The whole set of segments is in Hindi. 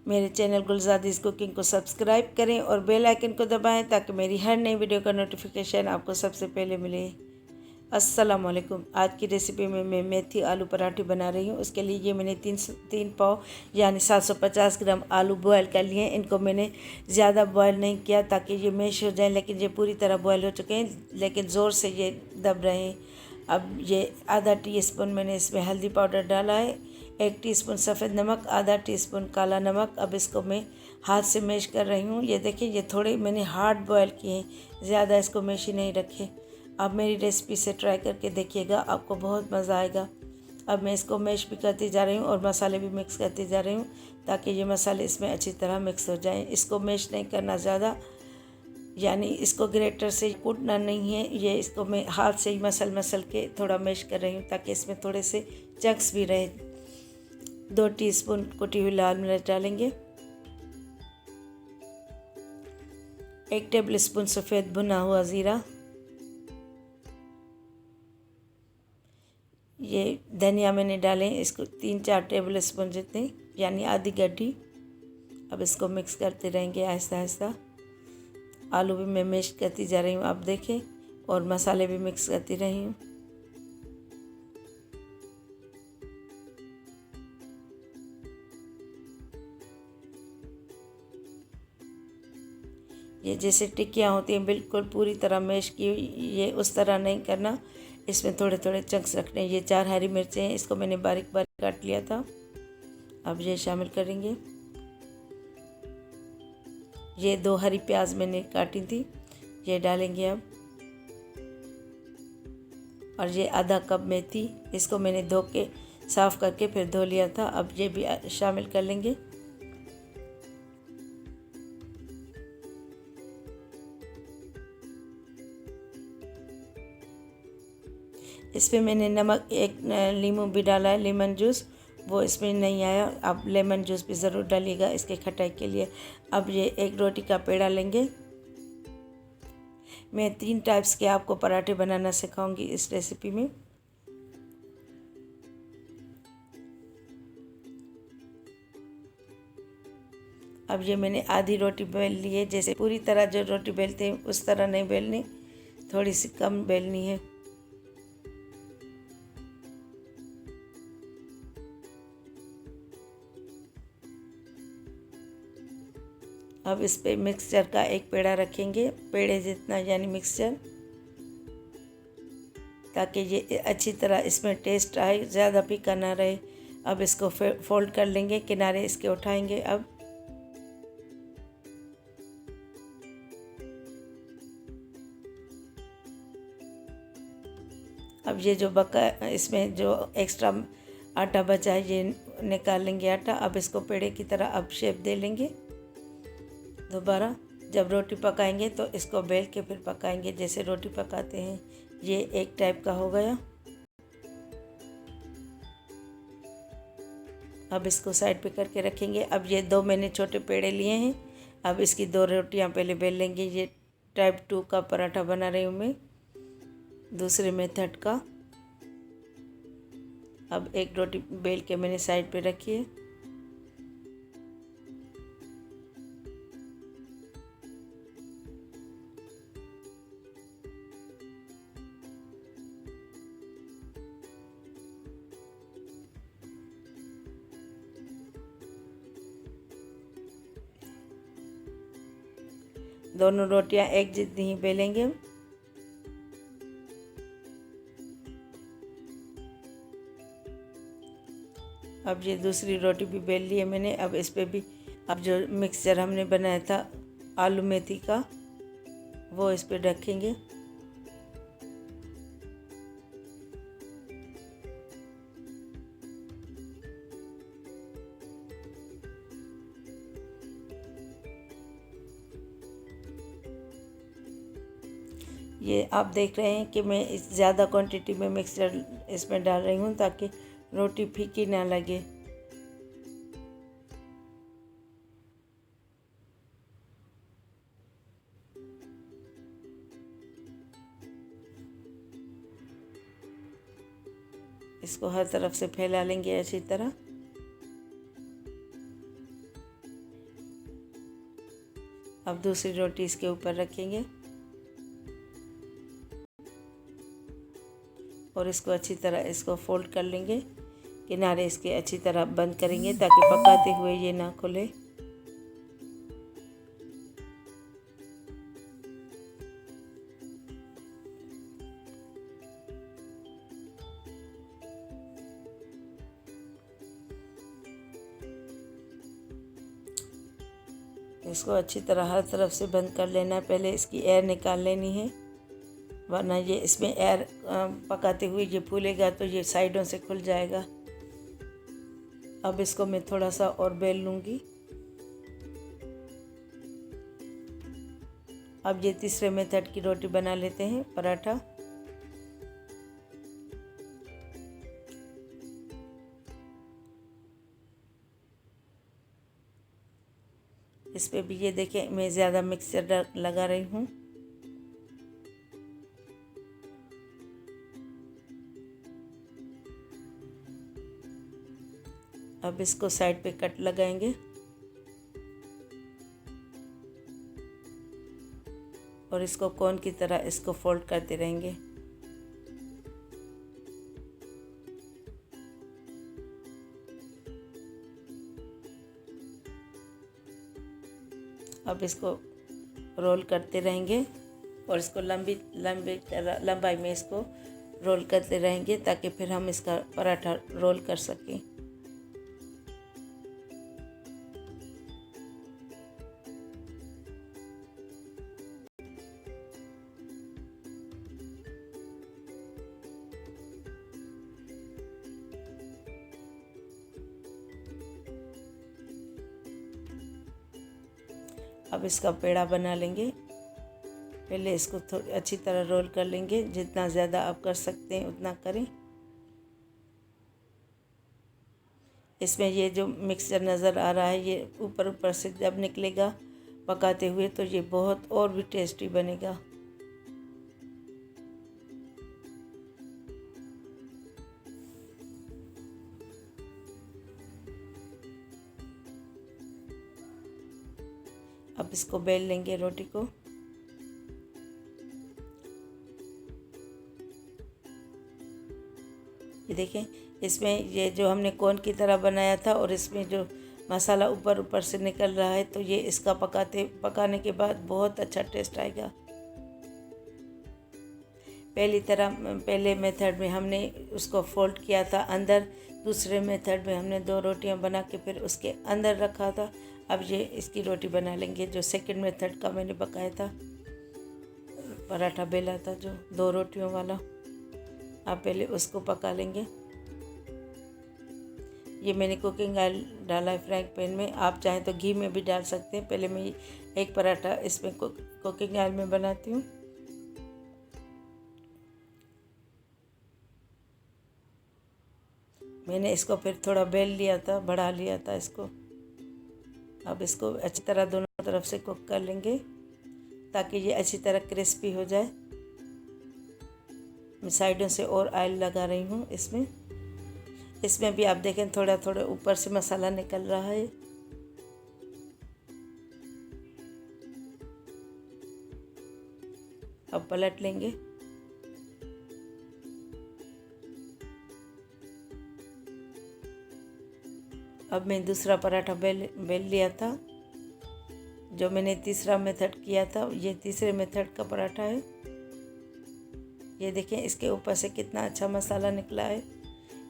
मेरे चैनल गुलजादिस कुकिंग को सब्सक्राइब करें और बेल आइकन को दबाएं ताकि मेरी हर नई वीडियो का नोटिफिकेशन आपको सबसे पहले मिले। अस्सलाम वालेकुम। आज की रेसिपी में मैं मेथी आलू पराठे बना रही हूँ। उसके लिए ये मैंने तीन पाव यानी 750 ग्राम आलू बॉयल कर लिए हैं। इनको मैंने ज़्यादा बॉयल नहीं किया ताकि ये मैश हो जाए, लेकिन ये पूरी तरह बॉयल हो चुके हैं, लेकिन ज़ोर से ये दब रहे हैं। अब ये आधा टीस्पून मैंने इसमें हल्दी पाउडर डाला है, 1 टीस्पून सफ़ेद नमक, आधा टीस्पून काला नमक। अब इसको मैं हाथ से मैश कर रही हूँ। ये देखिए, ये थोड़े मैंने हार्ड बॉयल किए हैं, ज़्यादा इसको मैश ही नहीं रखे। आप मेरी रेसिपी से ट्राई करके देखिएगा, आपको बहुत मज़ा आएगा। अब मैं इसको मैश भी करती जा रही हूँ और मसाले भी मिक्स करती जा रही हूँ ताकि ये मसाले इसमें अच्छी तरह मिक्स हो जाएं। इसको मैश नहीं करना ज़्यादा, यानी इसको ग्रेटर से कूटना नहीं है। ये इसको मैं हाथ से ही मसल के थोड़ा मैश कर रही हूँ ताकि इसमें थोड़े से चंक्स भी रहे। 2 टीस्पून कुटी हुई लाल मिर्च डालेंगे, 1 टेबल स्पून सफ़ेद भुना हुआ ज़ीरा, ये धनिया मैंने डाले इसको 3-4 टेबल स्पून जितने, यानी आधी गड्ढी। अब इसको मिक्स करते रहेंगे आहिस्ता आहिस्ता। आलू भी मैं मैश करती जा रही हूँ, आप देखें, और मसाले भी मिक्स करती रही हूँ। ये जैसे टिक्कियाँ होती हैं बिल्कुल पूरी तरह मैश की, ये उस तरह नहीं करना, इसमें थोड़े थोड़े चंक्स रखने। ये 4 हरी मिर्चें हैं, इसको मैंने बारीक बारीक काट लिया था। अब ये शामिल करेंगे। ये 2 हरी प्याज मैंने काटी थी, ये डालेंगे अब। और ये आधा कप मेथी, इसको मैंने धो के साफ़ करके फिर धो लिया था। अब ये भी शामिल कर लेंगे। इसमें मैंने नमक, 1 नींबू भी डाला है, लेमन जूस, वो इसमें नहीं आया। आप लेमन जूस भी ज़रूर डालिएगा इसके खटाई के लिए। अब ये 1 रोटी का पेड़ा लेंगे। मैं 3 टाइप्स के आपको पराठे बनाना सिखाऊंगी इस रेसिपी में। अब ये मैंने आधी रोटी बेल ली है। जैसे पूरी तरह जो रोटी बेलते हैं उस तरह नहीं बेलनी, थोड़ी सी कम बेलनी है। अब इस पे मिक्सचर का 1 पेड़ा रखेंगे, पेड़े जितना यानी मिक्सचर, ताकि ये अच्छी तरह इसमें टेस्ट आए, ज़्यादा फीका ना रहे। अब इसको फोल्ड कर लेंगे, किनारे इसके उठाएंगे। अब ये जो बका, इसमें जो एक्स्ट्रा आटा बचा है ये निकाल लेंगे आटा। अब इसको पेड़े की तरह अब शेप दे लेंगे। दोबारा जब रोटी पकाएंगे तो इसको बेल के फिर पकाएंगे जैसे रोटी पकाते हैं। ये एक टाइप का हो गया। अब इसको साइड पे करके रखेंगे। अब ये 2 मैंने छोटे पेड़े लिए हैं, अब इसकी 2 रोटियां पहले बेल लेंगे। ये टाइप 2 का पराठा बना रही हूँ मैं, दूसरे मेथड का। अब 1 रोटी बेल के मैंने साइड पे रखी है। दोनों रोटियां एक जितनी ही बेलेंगे। अब ये दूसरी रोटी भी बेल ली है मैंने। अब इस पे भी अब जो मिक्सचर हमने बनाया था आलू मेथी का, वो इस पे रखेंगे। ये आप देख रहे हैं कि मैं इस ज़्यादा क्वांटिटी में मिक्सचर इसमें डाल रही हूँ ताकि रोटी फीकी ना लगे। इसको हर तरफ से फैला लेंगे अच्छी तरह। अब दूसरी रोटी इसके ऊपर रखेंगे और इसको अच्छी तरह इसको फोल्ड कर लेंगे। किनारे इसके अच्छी तरह बंद करेंगे ताकि पकाते हुए ये ना खुले। इसको अच्छी तरह हर तरफ से बंद कर लेना है। पहले इसकी एयर निकाल लेनी है, वरना ये इसमें एयर पकाते हुए ये फूलेगा तो ये साइडों से खुल जाएगा। अब इसको मैं थोड़ा सा और बेल लूँगी। अब ये तीसरे मेथड की रोटी बना लेते हैं, पराठा। इस पे भी ये देखें मैं ज़्यादा मिक्सचर लगा रही हूँ। अब इसको साइड पे कट लगाएंगे और इसको कोन की तरह इसको फोल्ड करते रहेंगे। अब इसको रोल करते रहेंगे और इसको लंबाई में इसको रोल करते रहेंगे ताकि फिर हम इसका पराठा रोल कर सकें। अब इसका पेड़ा बना लेंगे। पहले इसको थोड़ी अच्छी तरह रोल कर लेंगे, जितना ज़्यादा आप कर सकते हैं उतना करें। इसमें ये जो मिक्सचर नज़र आ रहा है ये ऊपर ऊपर से जब निकलेगा पकाते हुए तो ये बहुत और भी टेस्टी बनेगा। अब इसको बेल लेंगे रोटी को। ये देखें इसमें ये जो हमने कोन की तरह बनाया था और इसमें जो मसाला ऊपर ऊपर से निकल रहा है तो ये इसका पकाने के बाद बहुत अच्छा टेस्ट आएगा। पहले मेथड में हमने उसको फोल्ड किया था अंदर, दूसरे मेथड में हमने 2 रोटियां बना के फिर उसके अंदर रखा था। अब ये इसकी रोटी बना लेंगे जो सेकंड मेथड का मैंने पकाया था, पराठा बेला था जो 2 रोटियों वाला। आप पहले उसको पका लेंगे। ये मैंने कुकिंग ऑयल डाला है फ्राइंग पैन में, आप चाहें तो घी में भी डाल सकते हैं। पहले मैं एक पराठा इसमें कुकिंग ऑयल में बनाती हूँ। मैंने इसको फिर थोड़ा बेल लिया था, बढ़ा लिया था इसको। अब इसको अच्छी तरह दोनों तरफ से कुक कर लेंगे ताकि ये अच्छी तरह क्रिस्पी हो जाए। मैं साइडों से और ऑयल लगा रही हूँ इसमें भी आप देखें थोड़ा थोड़ा ऊपर से मसाला निकल रहा है। अब पलट लेंगे। अब मैं दूसरा पराठा बेल लिया था। जो मैंने तीसरा मेथड किया था ये तीसरे मेथड का पराठा है। ये देखें इसके ऊपर से कितना अच्छा मसाला निकला है।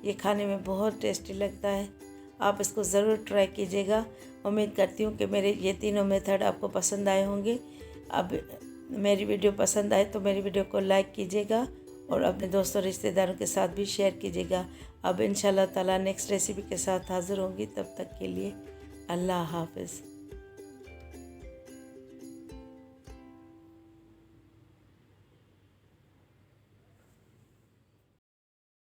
ये खाने में बहुत टेस्टी लगता है। आप इसको ज़रूर ट्राई कीजिएगा। उम्मीद करती हूँ कि मेरे ये तीनों मेथड आपको पसंद आए होंगे। अब मेरी वीडियो पसंद आए तो मेरी वीडियो को लाइक कीजिएगा और अपने दोस्तों रिश्तेदारों के साथ भी शेयर कीजिएगा। अब इंशाल्लाह ताला नेक्स्ट रेसिपी के साथ हाज़िर होंगी। तब तक के लिए अल्लाह हाफ़िज़।